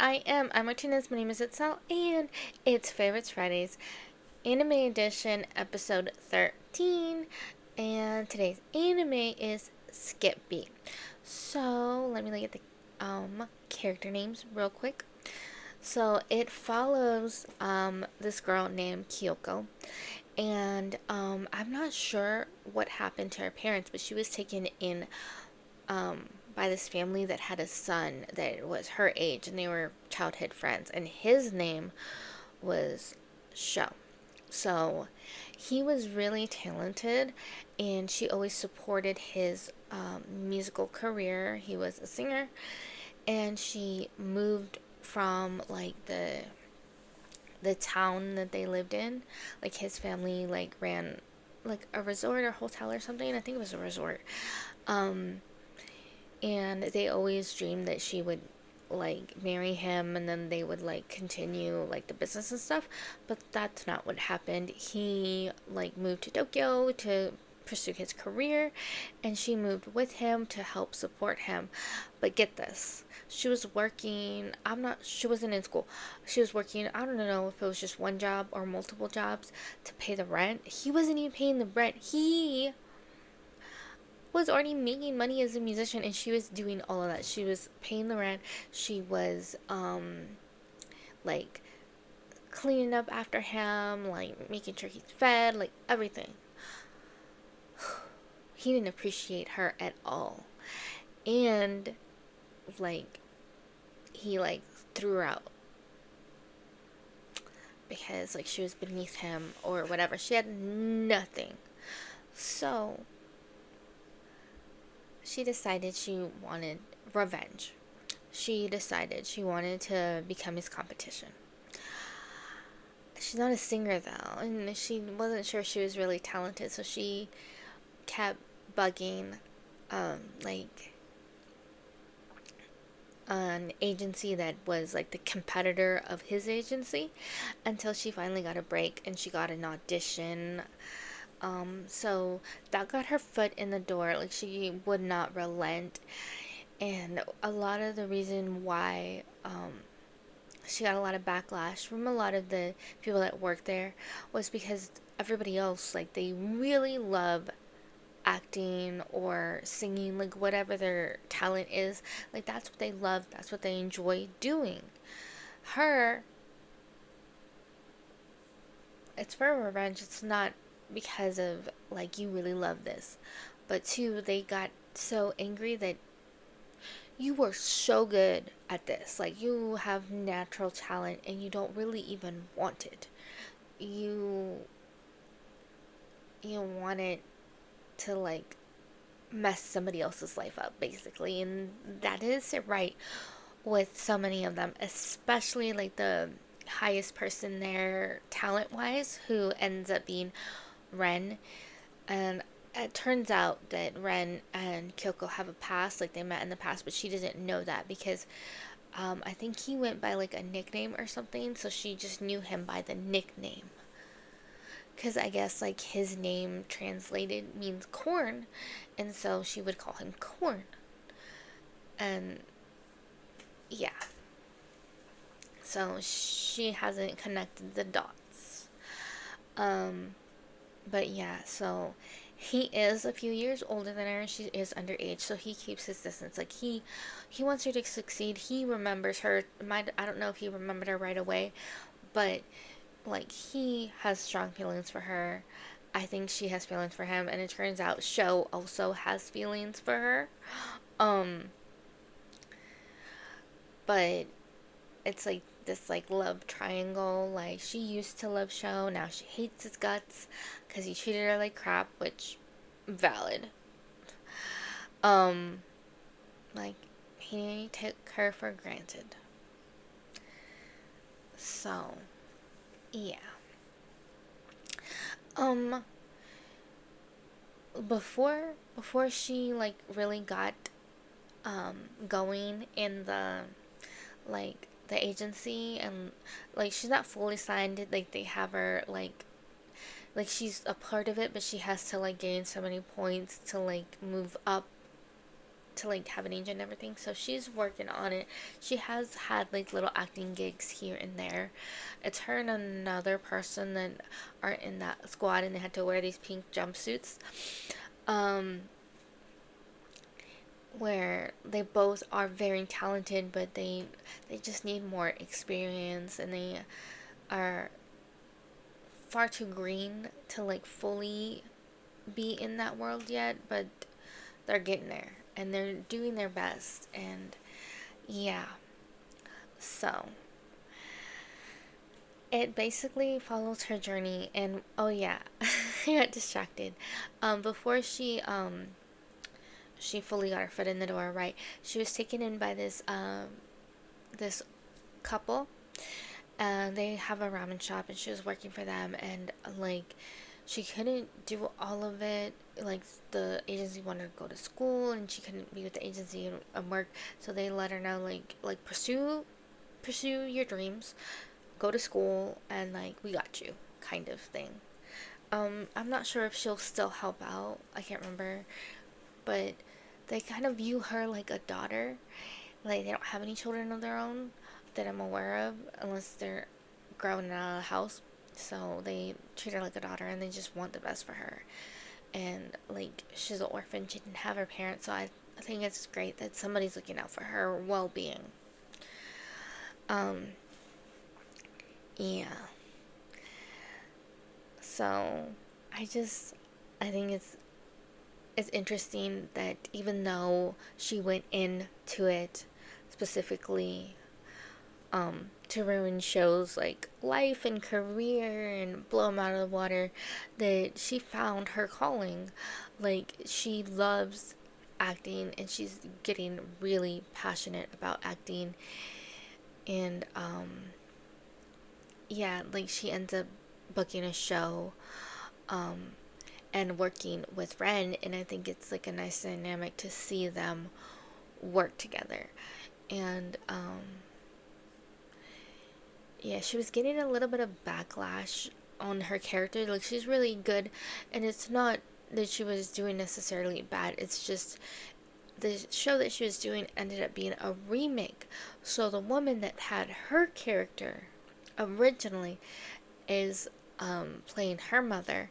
I am. I'm Martinez. My name is Itzell, and it's Favorites Fridays, Anime Edition, episode 13. And today's anime is Skip B. So let me look at the character names real quick. So it follows this girl named Kyoko, and I'm not sure what happened to her parents, but she was taken in by this family that had a son that was her age, and they were childhood friends, and his name was Sho. So he was really talented, and she always supported his musical career. He was a singer, and she moved from like the town that they lived in. Like his family like ran like a resort or hotel or something. I think it was a resort. Um, and they always dreamed that she would like marry him, and then they would like continue like the business and stuff, but that's not what happened. He like moved to Tokyo to pursue his career, and she moved with him to help support him. But get this, she was working, she wasn't in school, she was working, I don't know if it was just one job or multiple jobs to pay the rent. He wasn't even paying the rent. He was already making money as a musician, and she was doing all of that. She was paying the rent. She was like cleaning up after him, like making sure he's fed, like everything. He didn't appreciate her at all. And like he like threw her out because like she was beneath him or whatever. She had nothing. So she decided she wanted revenge. She decided she wanted to become his competition. She's not a singer though, and she wasn't sure she was really talented, so she kept bugging like an agency that was like the competitor of his agency until she finally got a break and she got an audition. So that got her foot in the door. Like she would not relent, and a lot of the reason why she got a lot of backlash from a lot of the people that work there was because everybody else, like, they really love acting or singing, like whatever their talent is, like that's what they love, that's what they enjoy doing. Her, it's for revenge. It's not because of like you really love this, but two, they got so angry that you were so good at this. Like, you have natural talent and you don't really even want it. You you want it to like mess somebody else's life up basically, and that is right with so many of them, especially like the highest person there talent wise, who ends up being Ren. And it turns out that Ren and Kyoko have a past, like they met in the past, but she doesn't know that because I think he went by like a nickname or something, so she just knew him by the nickname. Because I guess like his name translated means corn, and so she would call him Corn. And yeah, so she hasn't connected the dots. Um, but yeah, so he is a few years older than her. She is underage, so he keeps his distance. Like he wants her to succeed. He remembers her. I don't know if he remembered her right away, but like he has strong feelings for her. I think she has feelings for him, and it turns out Sho also has feelings for her. Um, but it's like this like love triangle. Like, she used to love Sho, now she hates his guts because he treated her like crap, which valid. Um, like, he took her for granted. So yeah. Um, before she like really got going in the like the agency, and like she's not fully signed, like they have her like she's a part of it, but she has to like gain so many points to like move up to like have an agent and everything, so she's working on it. She has had like little acting gigs here and there. It's her and another person that are in that squad, and they had to wear these pink jumpsuits. Um, where they both are very talented, but they just need more experience, and they are far too green to like fully be in that world yet, but they're getting there and they're doing their best. And yeah, so it basically follows her journey. And oh yeah, I got distracted. Before she fully got her foot in the door, right? She was taken in by this couple. They have a ramen shop, and she was working for them, and like she couldn't do all of it. Like the agency wanted her to go to school, and she couldn't be with the agency and work, so they let her know like pursue your dreams, go to school, and like we got you, kind of thing. I'm not sure if she'll still help out. I can't remember, but they kind of view her like a daughter. Like they don't have any children of their own that I'm aware of, unless they're growing out of the house. So they treat her like a daughter, and they just want the best for her. And like she's an orphan, she didn't have her parents, so I think it's great that somebody's looking out for her well-being. Um, yeah. So I think it's interesting that even though she went into it specifically to ruin shows like life and career and blow them out of the water, that she found her calling. Like she loves acting, and she's getting really passionate about acting. And yeah, like she ends up booking a show um and working with Ren, and I think it's like a nice dynamic to see them work together. And yeah, she was getting a little bit of backlash on her character. Like she's really good, and it's not that she was doing necessarily bad. It's just the show that she was doing ended up being a remake. So the woman that had her character originally is playing her mother,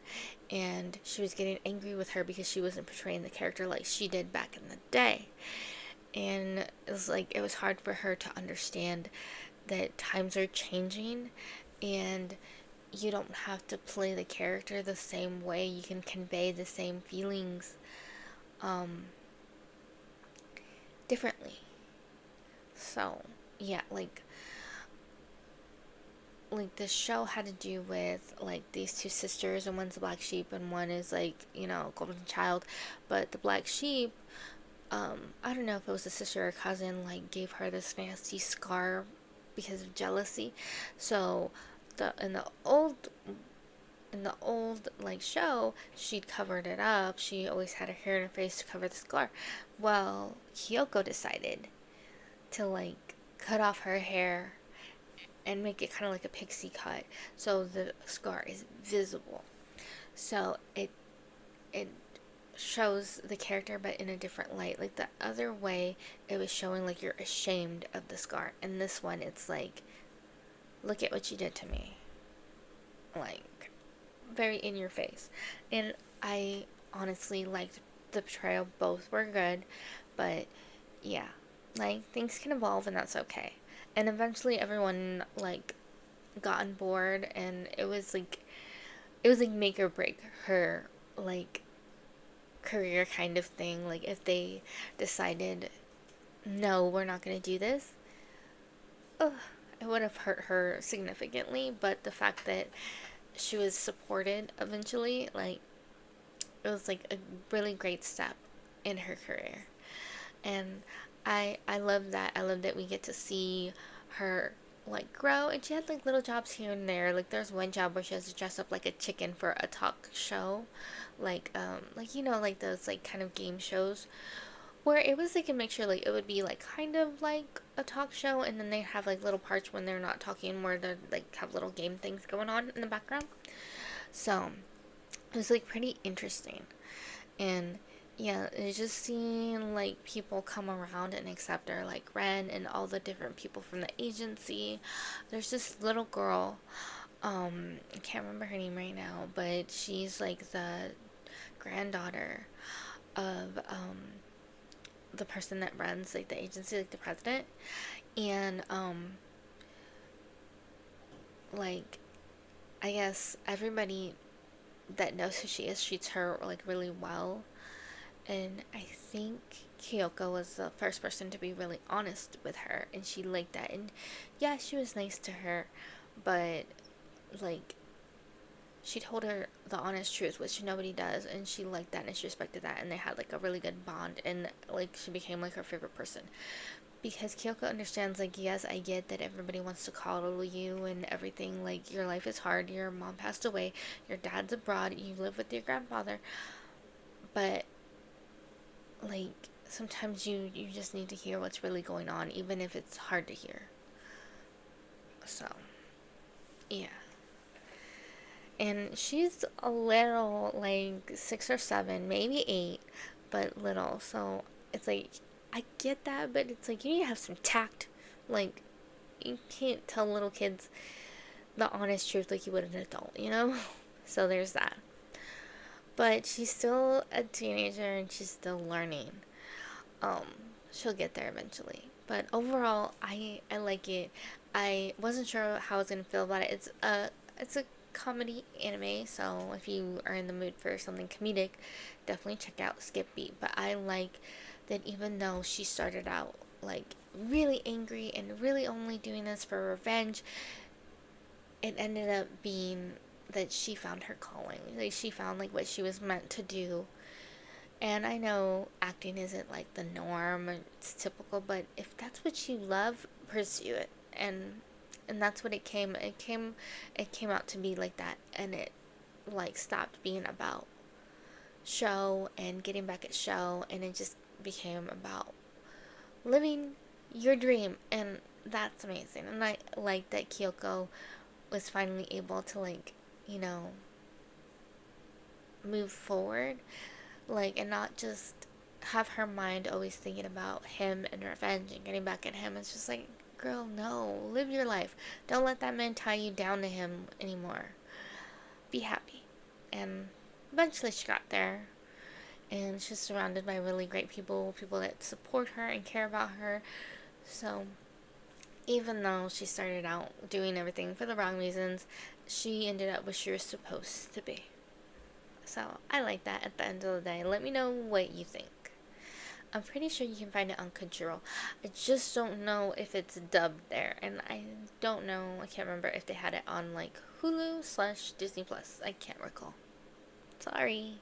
and she was getting angry with her because she wasn't portraying the character like she did back in the day. And it was hard for her to understand that times are changing, and you don't have to play the character the same way. You can convey the same feelings differently. So yeah, like this show had to do with like these two sisters, and one's a black sheep and one is like, golden child. But the black sheep, I don't know if it was a sister or cousin, like gave her this nasty scar because of jealousy. So the in the old like show, she'd covered it up. She always had her hair in her face to cover the scar. Well, Kyoko decided to like cut off her hair and make it kind of like a pixie cut, so the scar is visible. So it shows the character, but in a different light. Like the other way, it was showing like you're ashamed of the scar, and this one, it's like, look at what you did to me, like very in your face. And I honestly liked the portrayal. Both were good, but yeah, like things can evolve, and that's okay. And eventually everyone like got on board, and it was like make or break her like career kind of thing. Like if they decided, no, we're not going to do this, ugh, it would have hurt her significantly. But the fact that she was supported eventually, like it was like a really great step in her career. And I love that. I love that we get to see her like grow, and she had like little jobs here and there. Like there's one job where she has to dress up like a chicken for a talk show, like like those like kind of game shows where it was like a mixture. Like it would be like kind of like a talk show, and then they have like little parts when they're not talking where they like have little game things going on in the background. So it was like pretty interesting. And yeah, it's just seeing like people come around and accept her, like Ren and all the different people from the agency. There's this little girl, I can't remember her name right now, but she's like the granddaughter of the person that runs like the agency, like the president. And like I guess everybody that knows who she is treats her like really well. And I think Kyoko was the first person to be really honest with her, and she liked that. And yeah, she was nice to her, but like she told her the honest truth, which nobody does, and she liked that and she respected that, and they had like a really good bond, and like she became like her favorite person. Because Kyoko understands, like, yes, I get that everybody wants to coddle you and everything, like your life is hard, your mom passed away, your dad's abroad, you live with your grandfather, but like sometimes you just need to hear what's really going on, even if it's hard to hear. So yeah. And she's a little, like 6 or 7, maybe 8, but little. So it's like, I get that, but it's like, you need to have some tact. Like, you can't tell little kids the honest truth like you would an adult, you know? So there's that. But she's still a teenager and she's still learning. Um, she'll get there eventually. But overall, I like it. I wasn't sure how I was gonna feel about it. It's a comedy anime, so if you are in the mood for something comedic, definitely check out Skip Beat. But I like that even though she started out like really angry and really only doing this for revenge, it ended up being that she found her calling. Like she found like what she was meant to do. And I know acting isn't like the norm, it's typical, but if that's what you love, pursue it. And that's what it came out to be like that, and it like stopped being about show and getting back at show, and it just became about living your dream, and that's amazing. And I like that Kyoko was finally able to like, you know, move forward, like, and not just have her mind always thinking about him and revenge and getting back at him. It's just like, girl, no, live your life. Don't let that man tie you down to him anymore. Be happy. And eventually she got there, and she's surrounded by really great people, people that support her and care about her. So even though she started out doing everything for the wrong reasons, she ended up where she was supposed to be. So I like that at the end of the day. Let me know what you think. I'm pretty sure you can find it on Crunchyroll. I just don't know if it's dubbed there. And I don't know, I can't remember if they had it on like Hulu/Disney Plus. I can't recall. Sorry.